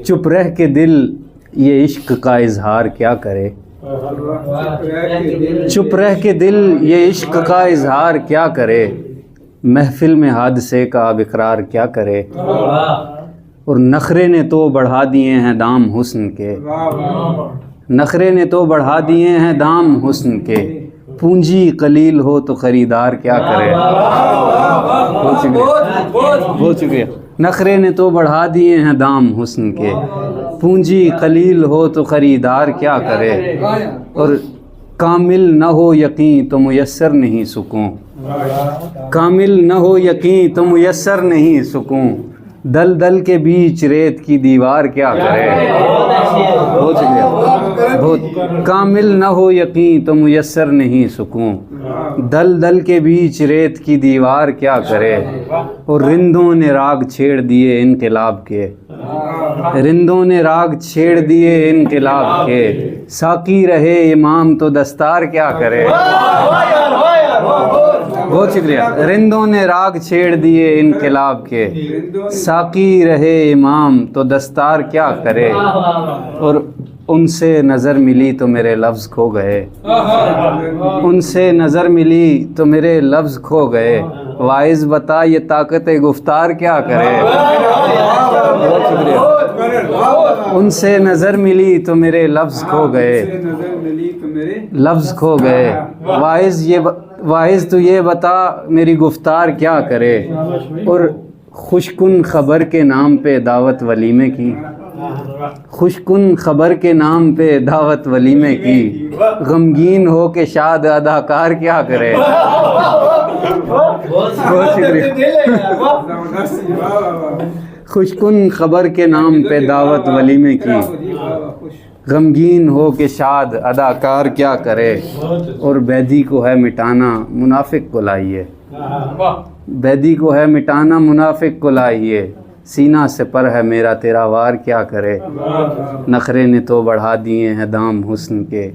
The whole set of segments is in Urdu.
چپ رہ کے دل یہ عشق کا اظہار کیا کرے، چپ رہ کے دل یہ عشق کا اظہار کیا کرے، محفل میں حادثے کا اب اقرار کیا کرے، اور نخرے نے تو بڑھا دیے ہیں دام حسن کے، نخرے نے تو بڑھا دیے ہیں دام حسن کے، پونجی قلیل ہو تو خریدار کیا کرے۔ بہت شکریہ۔ نخرے نے تو بڑھا دیے ہیں دام حسن کے، پونجی قلیل ہو تو خریدار کیا کرے، اور کامل نہ ہو یقین تو میسر نہیں سکون، کامل نہ ہو یقین تو میسر نہیں سکون، دل دل کے بیچ ریت کی دیوار کیا کرے۔ بہت شکریہ۔ بہت کامل نہ ہو یقین تو میسر نہیں سکون، دل دل کے بیچ ریت کی دیوار کیا کرے، اور رندوں نے راگ چھیڑ دیے انقلاب کے، رندوں نے راگ چھیڑ دیے انقلاب کے، ساقی رہے امام تو دستار کیا کرے۔ بہت شکریہ۔ رندوں نے راگ چھیڑ دیے انقلاب کے، ساقی رہے امام تو دستار کیا کرے، اور ان سے نظر ملی تو میرے لفظ کھو گئے، ان سے نظر ملی تو میرے لفظ کھو گئے، واعظ بتا یہ طاقت گفتار کیا کرے۔ بہت شکریہ۔ ان سے نظر ملی تو میرے لفظ کھو گئے، لفظ کھو گئے، واعظ تو یہ بتا میری گفتار کیا کرے، اور خوشکن خبر کے نام پہ دعوت ولیمے کی، خوشکن خبر کے نام پہ دعوت ولیمے کی، غمگین ہو کے شاد اداکار کیا کرے۔ بہت شکریہ۔ خوشکن خبر کے نام پہ دعوت ولیمے کی، غمگین ہو کے شاد اداکار کیا کرے، اور بیدی کو ہے مٹانا منافق کو لائیے، بیدی کو ہے مٹانا منافق کو لائیے، سینہ سے پر ہے میرا تیرا وار کیا کرے، نخرے نے تو بڑھا دیے ہیں دام حسن کے،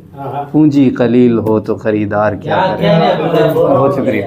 پونجی قلیل ہو تو خریدار کیا کرے۔ بہت شکریہ۔